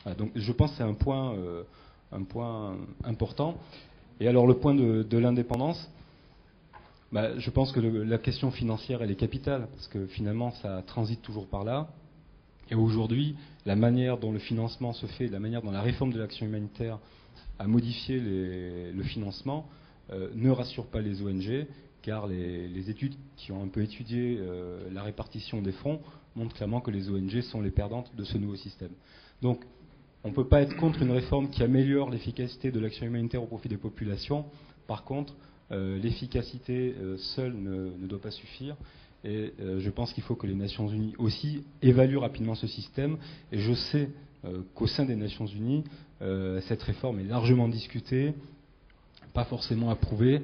Voilà, donc je pense que c'est un point important. Et alors le point de l'indépendance, je pense que la question financière, elle est capitale, parce que finalement, ça transite toujours par là. Et aujourd'hui, la manière dont le financement se fait, la manière dont la réforme de l'action humanitaire a modifié le financement, ne rassure pas les ONG, car les études qui ont un peu étudié la répartition des fonds montrent clairement que les ONG sont les perdantes de ce nouveau système. Donc, on ne peut pas être contre une réforme qui améliore l'efficacité de l'action humanitaire au profit des populations. Par contre, l'efficacité seule ne doit pas suffire. Et je pense qu'il faut que les Nations Unies aussi évaluent rapidement ce système. Et je sais qu'au sein des Nations Unies, cette réforme est largement discutée, pas forcément approuvée.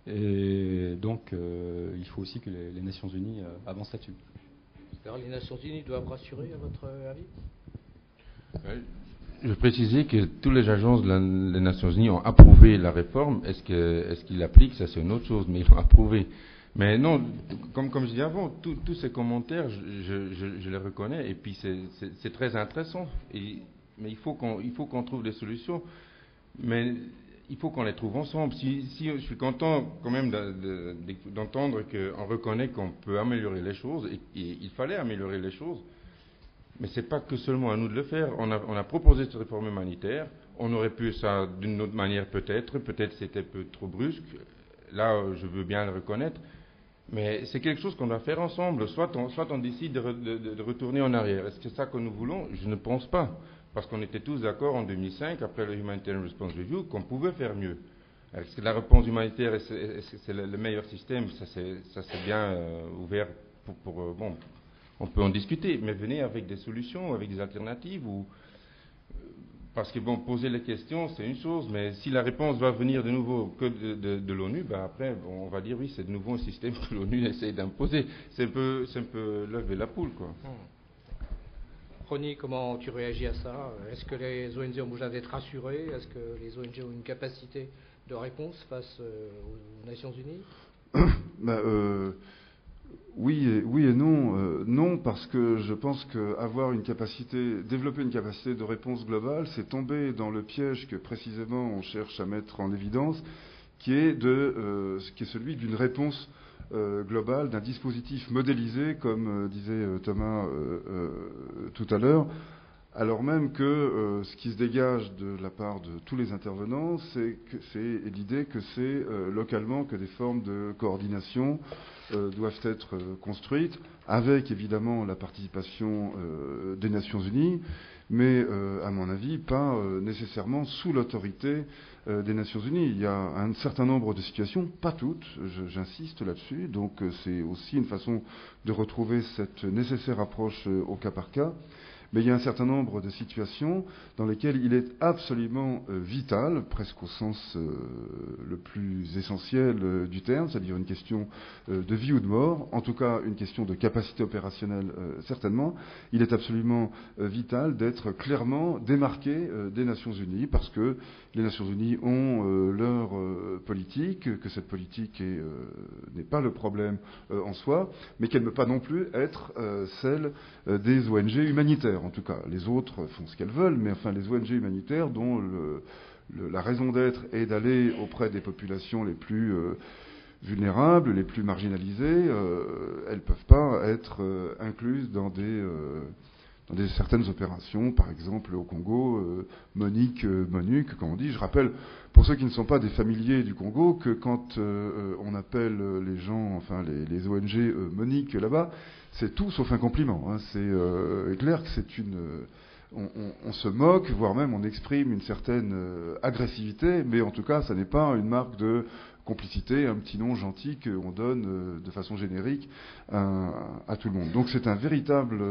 Et donc, il faut aussi que les Nations Unies avancent là-dessus. Alors, les Nations Unies doivent rassurer, à votre avis ? Je précisais que toutes les agences des Nations Unies ont approuvé la réforme. Est-ce qu'ils l'appliquent? Ça, c'est une autre chose, mais ils l'ont approuvé. Mais non, comme je disais avant, tous ces commentaires, je les reconnais, et puis c'est très intéressant. Mais il faut qu'on trouve des solutions, mais il faut qu'on les trouve ensemble. Si je suis content quand même d'entendre qu'on reconnaît qu'on peut améliorer les choses, et il fallait améliorer les choses, mais c'est pas que seulement à nous de le faire. On a proposé cette réforme humanitaire, on aurait pu ça d'une autre manière peut-être c'était un peu trop brusque, là je veux bien le reconnaître. Mais c'est quelque chose qu'on doit faire ensemble. Soit on décide de retourner en arrière. Est-ce que c'est ça que nous voulons? Je ne pense pas. Parce qu'on était tous d'accord en 2005, après le Humanitarian Response Review, qu'on pouvait faire mieux. Est-ce que la réponse humanitaire, c'est le meilleur système? Ça c'est bien ouvert bon, on peut en discuter, mais venez avec des solutions, avec des alternatives. Parce que bon, poser les questions, c'est une chose, mais si la réponse va venir de nouveau que de l'ONU, après, on va dire oui, c'est de nouveau un système que l'ONU essaie d'imposer. C'est un peu lever la poule, quoi. Ronnie, comment tu réagis à ça? Est-ce que les ONG ont besoin d'être rassurées? Est-ce que les ONG ont une capacité de réponse face aux Nations Unies? Oui et non. Non, parce que je pense que développer une capacité de réponse globale, c'est tomber dans le piège que précisément on cherche à mettre en évidence, qui est celui d'une réponse globale, d'un dispositif modélisé, comme disait Thomas tout à l'heure, alors même que ce qui se dégage de la part de tous les intervenants, c'est l'idée que c'est localement que des formes de coordination doivent être construites, avec évidemment la participation des Nations Unies, mais à mon avis pas nécessairement sous l'autorité des Nations Unies. Il y a un certain nombre de situations, pas toutes, j'insiste là-dessus, donc c'est aussi une façon de retrouver cette nécessaire approche au cas par cas. Mais il y a un certain nombre de situations dans lesquelles il est absolument vital, presque au sens le plus essentiel du terme, c'est-à-dire une question de vie ou de mort, en tout cas une question de capacité opérationnelle certainement, il est absolument vital d'être clairement démarqué des Nations Unies, parce que les Nations Unies ont leur politique, que cette politique n'est pas le problème en soi, mais qu'elle ne peut pas non plus être celle des ONG humanitaires. En tout cas, les autres font ce qu'elles veulent, mais enfin les ONG humanitaires dont la raison d'être est d'aller auprès des populations les plus vulnérables, les plus marginalisées, elles ne peuvent pas être incluses dans certaines opérations, par exemple au Congo, MONUC, comme on dit. Je rappelle, pour ceux qui ne sont pas des familiers du Congo, que quand on appelle les gens, enfin les ONG MONUC là-bas, c'est tout sauf un compliment. Hein. C'est clair que c'est on se moque, voire même on exprime une certaine agressivité, mais en tout cas, ça n'est pas une marque de complicité, un petit nom gentil qu'on donne de façon générique à tout le monde. Donc c'est un véritable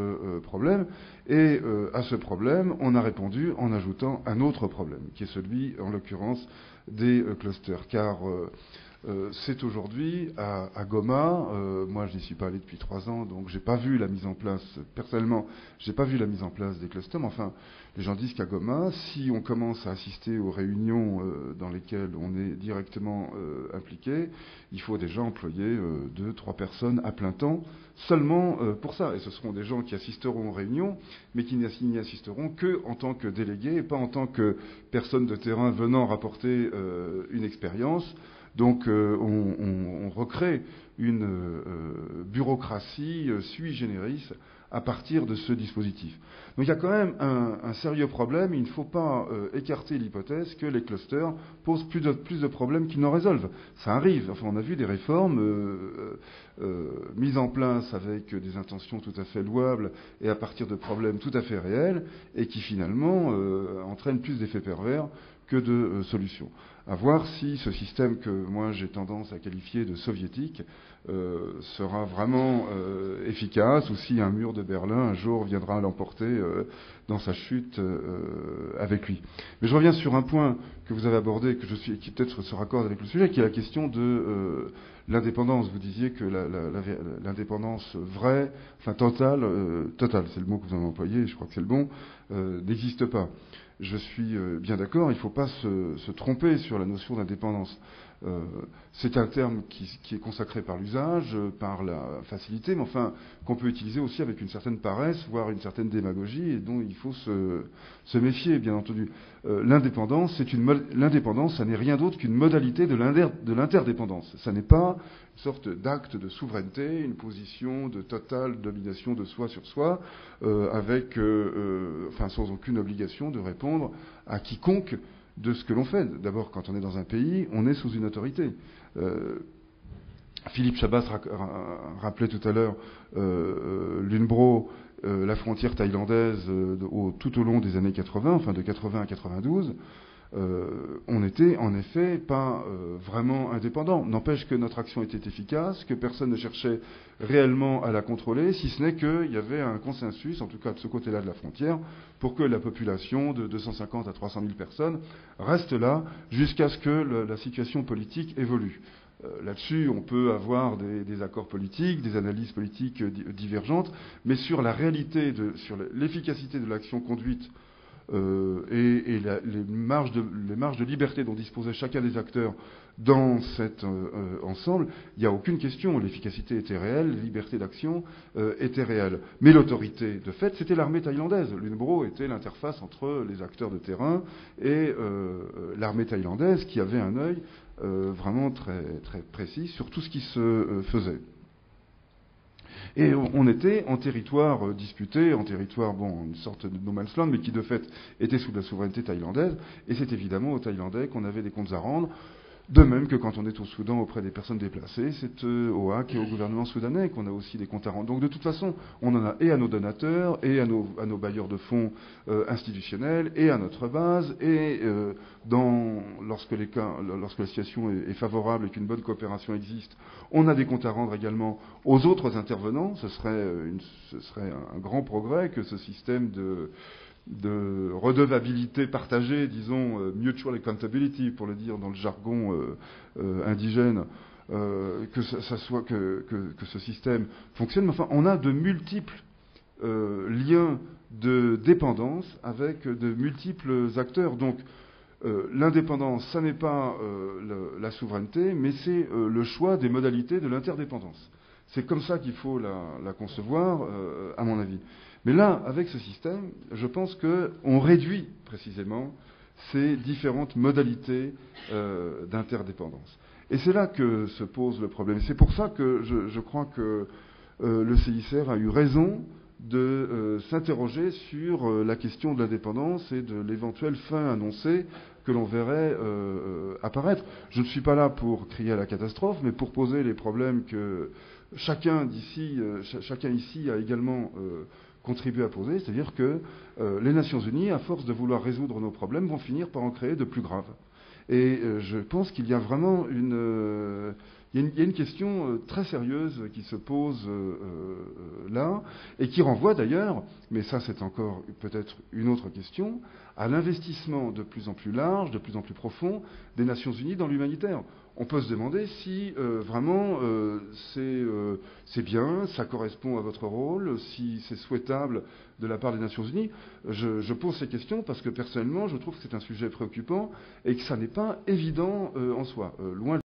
problème, et à ce problème, on a répondu en ajoutant un autre problème, qui est celui, en l'occurrence, des clusters. Car C'est aujourd'hui à Goma. Moi, je n'y suis pas allé depuis 3 ans, donc j'ai pas vu la mise en place. Personnellement, j'ai pas vu la mise en place des clusters. Mais enfin, les gens disent qu'à Goma, si on commence à assister aux réunions dans lesquelles on est directement impliqué, il faut déjà employer 2-3 personnes à plein temps seulement pour ça. Et ce seront des gens qui assisteront aux réunions, mais qui n'y assisteront que en tant que délégués et pas en tant que personnes de terrain venant rapporter une expérience. Donc on recrée une bureaucratie sui generis à partir de ce dispositif. Donc il y a quand même un sérieux problème. Il ne faut pas écarter l'hypothèse que les clusters posent plus de problèmes qu'ils n'en résolvent. Ça arrive. Enfin, on a vu des réformes mises en place avec des intentions tout à fait louables et à partir de problèmes tout à fait réels et qui finalement entraînent plus d'effets pervers que de solutions. À voir si ce système que moi j'ai tendance à qualifier de soviétique sera vraiment efficace ou si un mur de Berlin un jour viendra l'emporter dans sa chute avec lui. Mais je reviens sur un point que vous avez abordé, qui peut-être se raccorde avec le sujet, qui est la question de l'indépendance. Vous disiez que l'indépendance vraie, enfin totale, c'est le mot que vous avez employé, je crois que c'est le bon, n'existe pas. Je suis bien d'accord, il ne faut pas se tromper sur la notion d'indépendance. C'est un terme qui est consacré par l'usage, par la facilité, mais enfin qu'on peut utiliser aussi avec une certaine paresse, voire une certaine démagogie, et dont il faut se méfier, bien entendu. L'indépendance, ça n'est rien d'autre qu'une modalité de l'interdépendance. Ça n'est pas une sorte d'acte de souveraineté, une position de totale domination de soi sur soi, sans aucune obligation de répondre à quiconque de ce que l'on fait. D'abord, quand on est dans un pays, on est sous une autorité. Philippe Chabas rappelait tout à l'heure l'UNBRO, la frontière thaïlandaise tout au long des années 80, enfin de 80 à 92. On n'était en effet pas vraiment indépendant. N'empêche que notre action était efficace, que personne ne cherchait réellement à la contrôler, si ce n'est qu'il y avait un consensus, en tout cas de ce côté-là de la frontière, pour que la population de 250 à 300 000 personnes reste là jusqu'à ce que la situation politique évolue. Là-dessus, on peut avoir des accords politiques, des analyses politiques divergentes, mais sur la réalité, sur l'efficacité de l'action conduite et les marges de liberté dont disposait chacun des acteurs dans cet ensemble, il n'y a aucune question. L'efficacité était réelle, la liberté d'action était réelle. Mais l'autorité, de fait, c'était l'armée thaïlandaise. L'UNBRO était l'interface entre les acteurs de terrain et l'armée thaïlandaise qui avait un œil vraiment très, très précis sur tout ce qui se faisait. Et on était en territoire disputé, en territoire, une sorte de no man's land, mais qui de fait était sous la souveraineté thaïlandaise. Et c'est évidemment aux Thaïlandais qu'on avait des comptes à rendre. De même que quand on est au Soudan auprès des personnes déplacées, c'est au HAC et au gouvernement soudanais qu'on a aussi des comptes à rendre. Donc de toute façon, on en a et à nos donateurs, et à nos bailleurs de fonds institutionnels, et à notre base, et lorsque la situation est favorable et qu'une bonne coopération existe, on a des comptes à rendre également aux autres intervenants. Ce serait un grand progrès que ce système de redevabilité partagée, disons, mutual accountability, pour le dire dans le jargon indigène, que ce système fonctionne. Mais enfin, on a de multiples liens de dépendance avec de multiples acteurs. Donc, l'indépendance, ça n'est pas la souveraineté, mais c'est le choix des modalités de l'interdépendance. C'est comme ça qu'il faut la concevoir, à mon avis. Mais là, avec ce système, je pense qu'on réduit précisément ces différentes modalités d'interdépendance. Et c'est là que se pose le problème. C'est pour ça que je crois que le CICR a eu raison de s'interroger sur la question de l'indépendance et de l'éventuelle fin annoncée que l'on verrait apparaître. Je ne suis pas là pour crier à la catastrophe, mais pour poser les problèmes que chacun ici a également contribué à poser, c'est-à-dire que les Nations Unies, à force de vouloir résoudre nos problèmes, vont finir par en créer de plus graves. Et je pense qu'il y a vraiment une question très sérieuse qui se pose là, et qui renvoie d'ailleurs, mais ça c'est encore peut-être une autre question, à l'investissement de plus en plus large, de plus en plus profond des Nations Unies dans l'humanitaire. on peut se demander si vraiment c'est bien, ça correspond à votre rôle, si c'est souhaitable de la part des Nations Unies. Je pose ces questions parce que personnellement, je trouve que c'est un sujet préoccupant et que ça n'est pas évident en soi. Loin